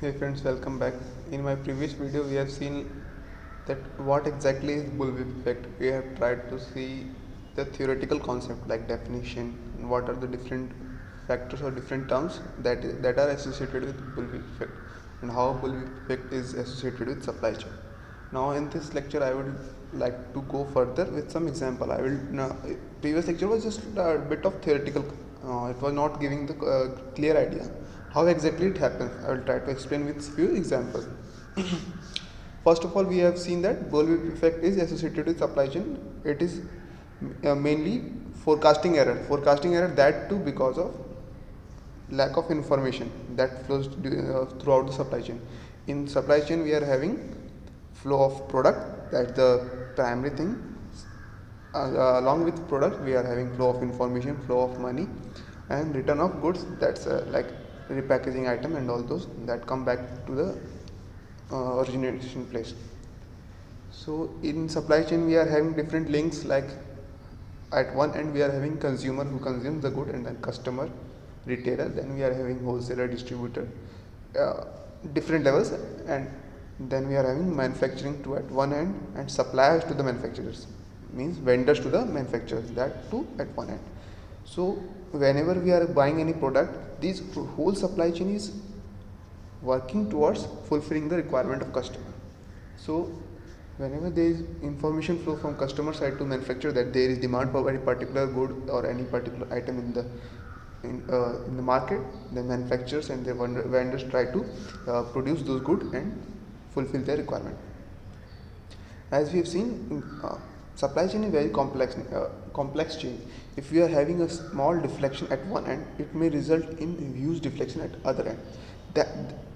Hey friends, welcome back. In my previous video, we have seen that what exactly is bullwhip effect. We have tried to see the theoretical concept like definition and what are the different factors or different terms that are associated with bullwhip effect and how bullwhip effect is associated with supply chain. Now in this lecture, I would like to go further with some example. I will previous lecture was just a bit of theoretical. It was not giving the clear idea how exactly it happens. I will try to explain with few examples. First of all, we have seen that bullwhip effect is associated with supply chain. It is mainly forecasting error. Forecasting error, that too because of lack of information that flows throughout the supply chain. In supply chain, we are having flow of product, that's the primary thing. Along with product, we are having flow of information, flow of money, and return of goods, that's like repackaging item and all those that come back to the origination place. So in supply chain, we are having different links, like at one end we are having consumer who consumes the good, and then customer, retailer, then we are having wholesaler, distributor, uh, different levels, and then we are having manufacturing to at one end and suppliers to the manufacturers, means vendors to the manufacturers, that too at one end. So whenever we are buying any product, this whole supply chain is working towards fulfilling the requirement of customer. So whenever there is information flow from customer side to manufacturer that there is demand for any particular good or any particular item in the market, the manufacturers and their vendors try to produce those goods and fulfill their requirement. As we have seen, supply chain is very complex chain. If we are having a small deflection at one end, it may result in huge deflection at other end. That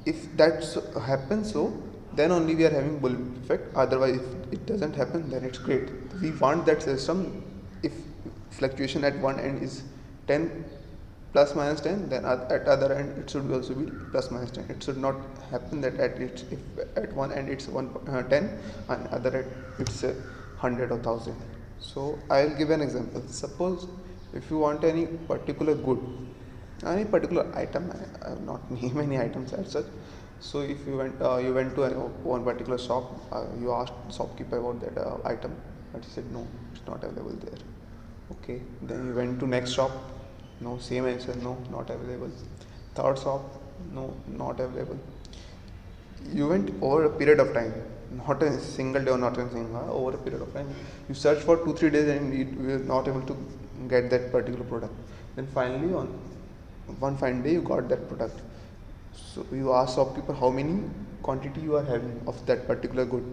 if that happens, so then only we are having bull effect. Otherwise, if it doesn't happen, then it's great. We want that system. If fluctuation at one end is 10 plus minus 10, then at other end it should also be plus minus 10. It should not happen that if at one end it's 10 and other end it's 100 or 1000. So I'll give an example. Suppose if you want any particular good, any particular item, I will not name any items as such. So if you went to one particular shop, you asked shopkeeper about that item, but he said no, it's not available there. Okay, then you went to next shop, no, same answer, no, not available. Third shop, no, not available. You went over a period of time, not a single day or not a single, over a period of time. You searched for 2-3 days and you were not able to get that particular product. Then finally, on one fine day, you got that product. So you asked shopkeeper how many quantity you are having of that particular good.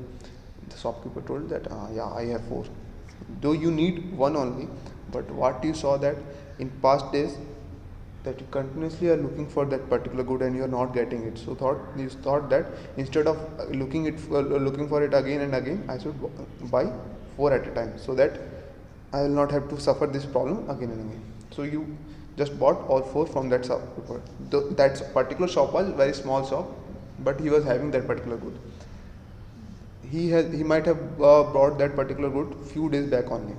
The shopkeeper told that yeah, I have 4. Though you need one only, but what you saw that in past days that you continuously are looking for that particular good and you are not getting it. So you thought that instead of looking for it again and again, I should buy 4 at a time, so that I will not have to suffer this problem again and again. So you just bought all 4 from that shop. That particular shop was very small shop, but he was having that particular good. He might have brought that particular good few days back only.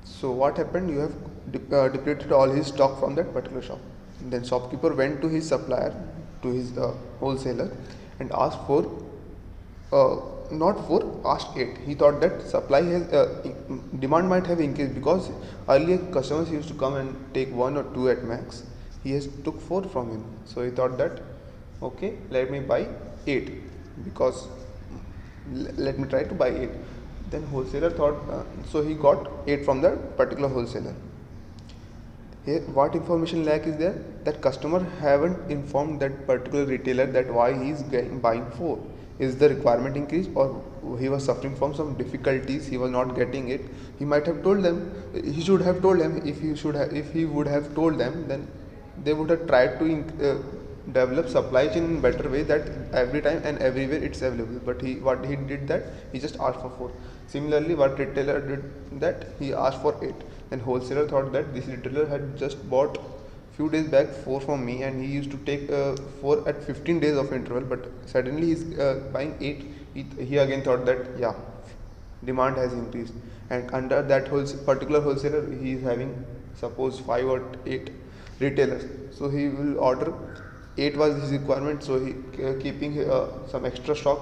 So what happened? You have depleted all his stock from that particular shop. And then shopkeeper went to his supplier, to his wholesaler, and asked for not 4, asked 8. He thought that supply has demand might have increased, because earlier customers used to come and take 1 or 2 at max. He has took 4 from him. So he thought that okay, let me buy 8, because let me try to buy 8. Then wholesaler thought, so he got 8 from that particular wholesaler. Here, what information lack is there? That customer haven't informed that particular retailer that why he is buying 4. Is the requirement increased, or he was suffering from some difficulties, he was not getting it? He might have told them. He should have told them. If he would have told them, then they would have tried to develop supply chain in better way, that every time and everywhere it's available. But what he did, that he just asked for 4. Similarly, what retailer did, that he asked for 8. Then wholesaler thought that this retailer had just bought few days back 4 from me, and he used to take 4 at 15 days of interval, but suddenly he's buying 8. He again thought that yeah, demand has increased, and under that particular wholesaler he is having suppose 5 or 8 retailers. So he will order 8 was his requirement, so he keeping some extra stock,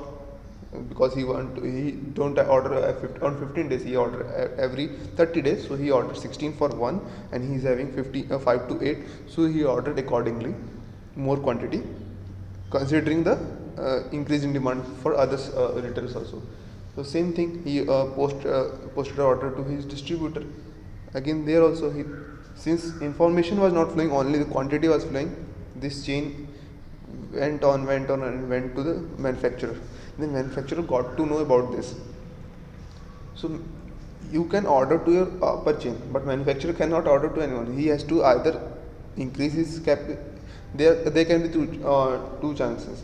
because he don't order on 15 days, he order every 30 days, so he ordered 16 for one, and he's having 5 to 8, so he ordered accordingly more quantity, considering the increase in demand for others retailers also. So same thing, he posted an order to his distributor. Again there also, he, since information was not flowing, only the quantity was flowing, this chain went on and went to the manufacturer. The manufacturer got to know about this. So you can order to your upper chain, but manufacturer cannot order to anyone. He has to either increase his cap. There can be two chances.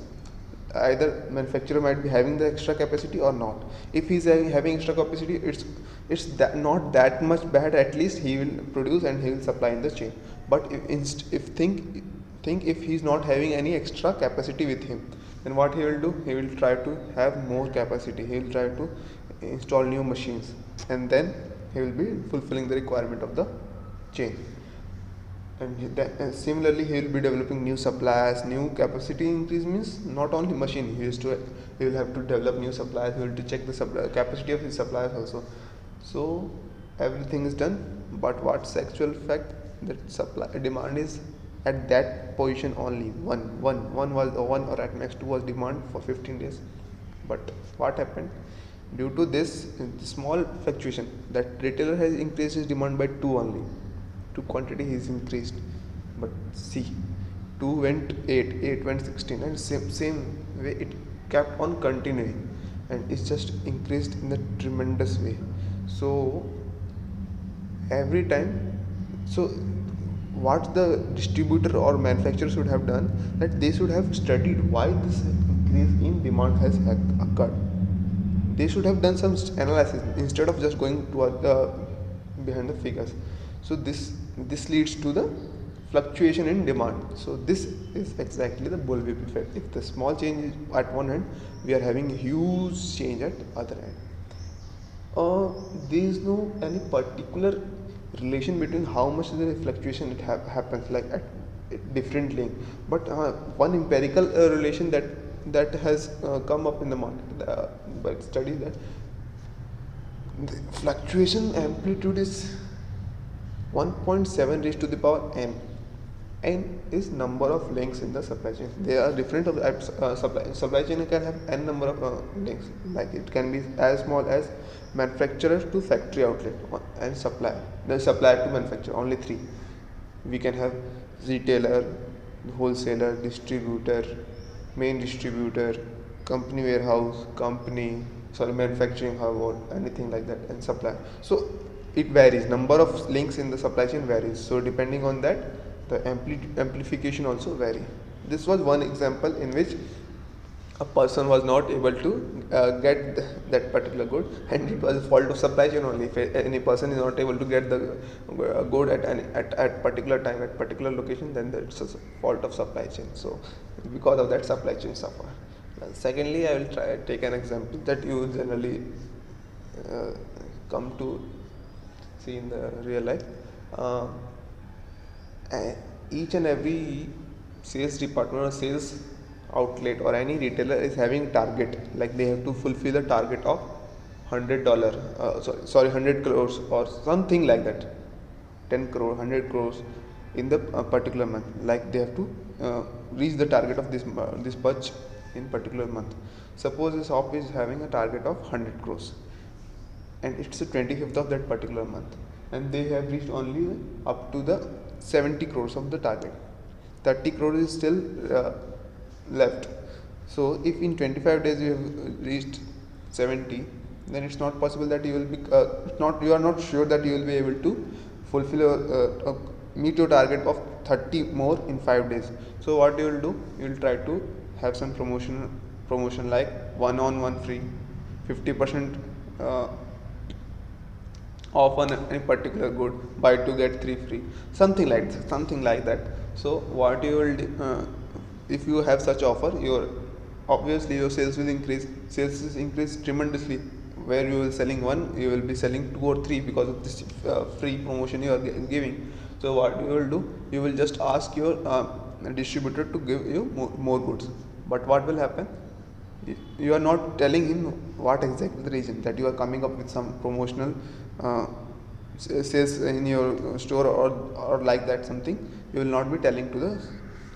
Either manufacturer might be having the extra capacity or not. If he's having extra capacity, it's not that much bad. At least he will produce and he will supply in the chain. But if think if he's not having any extra capacity with him, then what he will do? He will try to have more capacity. He will try to install new machines, and then he will be fulfilling the requirement of the chain. And similarly, he will be developing new suppliers. New capacity increase means not only machine. He will have to develop new suppliers. He will have to check the capacity of his suppliers also. So everything is done. But what's the actual fact? That supply demand is at that position only. One was one, or at max two was demand for 15 days. But what happened? Due to this small fluctuation, that retailer has increased his demand by 2 only. 2 quantity is increased, but see, 2 went 8, 8 went 16, and same way it kept on continuing, and it's just increased in a tremendous way. So every time, so what the distributor or manufacturer should have done, that they should have studied why this increase in demand has occurred. They should have done some analysis instead of just going to behind the figures. So this leads to the fluctuation in demand. So this is exactly the bullwhip effect. If the small change is at one end, we are having a huge change at other end. There is no any particular relation between how much the fluctuation it happens, like at different length, but one empirical relation that has come up in the market by study, that the fluctuation amplitude is 1.7 raised to the power n. N is number of links in the supply chain. There are different of supply chain can have n number of links. Like it can be as small as manufacturer to factory outlet, and supplier. The supplier to manufacturer, only 3. We can have retailer, wholesaler, distributor, main distributor, company warehouse, manufacturing hub, or anything like that, and supplier. So it varies. Number of links in the supply chain varies. So depending on that, the amplification also vary. This was one example in which a person was not able to get that particular good, and it was a fault of supply chain only. If any person is not able to get the good at particular time at particular location, then it's a fault of supply chain. So because of that, supply chain suffer. Secondly, I will take an example that you generally come to see in the real life. Each and every sales department or sales outlet or any retailer is having target, like they have to fulfill the target of $100 100 crores or something like that, 10 crore, 100 crores in the particular month. Like they have to reach the target of this much in particular month. Suppose this shop is having a target of 100 crores, and it's the 25th of that particular month, and they have reached only up to the 70 crores of the target. 30 crores is still left. So if in 25 days you have reached 70, then it's not possible that you will be you are not sure that you will be able to fulfill meet your target of 30 more in 5 days. So what you will do, you will try to have some promotion like 1-on-1 free, 50% off on any particular good, buy 2 get 3 free, something like that. So what you will do, if you have such offer, obviously your sales will increase. Sales is increased tremendously. Where you will selling 1, you will be selling 2 or 3 because of this free promotion you are giving. So what you will do, you will just ask your distributor to give you more goods. But what will happen? You are not telling him what exactly the reason that you are coming up with some promotional sales in your store, or like that something. You will not be telling to the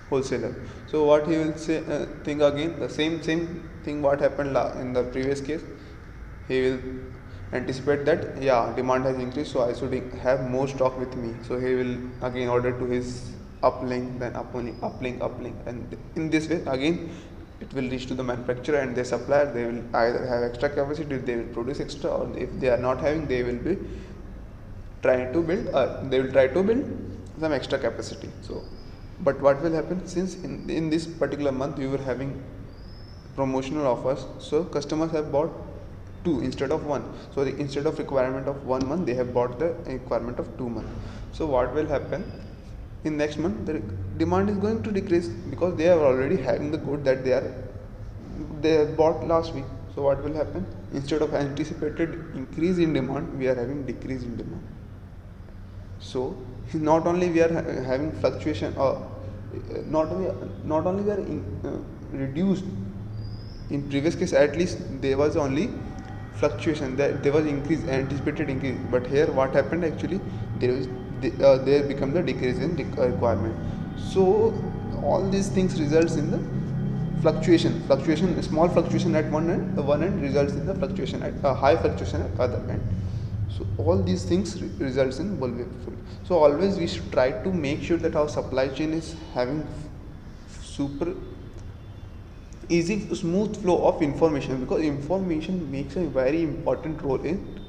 wholesaler. So what he will say, think again the same thing what happened in the previous case. He will anticipate that yeah, demand has increased, so I should have more stock with me. So he will again order to his uplink, then uplink, and in this way again it will reach to the manufacturer and the supplier. They will either have extra capacity, they will produce extra, or if they are not having, they will be trying to build some extra capacity. So but what will happen, since in this particular month we were having promotional offers, so customers have bought 2 instead of 1. So instead of requirement of 1 month, they have bought the requirement of 2 months. So what will happen, in next month the demand is going to decrease, because they are already having the good that they have bought last week. So what will happen, instead of anticipated increase in demand, we are having decrease in demand. So not only we are having fluctuation, or not only we are reduced. In previous case at least there was only fluctuation, there was increase, anticipated increase, but here what happened, actually there become the decrease in requirement. So all these things results in the fluctuation, small fluctuation at one end results in the fluctuation at high fluctuation at other end. So all these things results in bullwhip effect. So always we should try to make sure that our supply chain is having super easy, smooth flow of information, because information makes a very important role in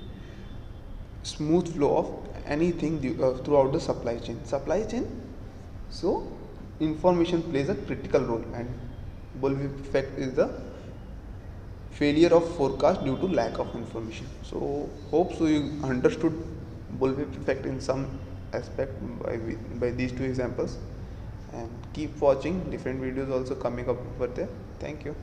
smooth flow of anything throughout the supply chain. So information plays a critical role, and bullwhip effect is the failure of forecast due to lack of information. So hope so you understood bullwhip effect in some aspect by these 2 examples, and keep watching, different videos also coming up over there. Thank you.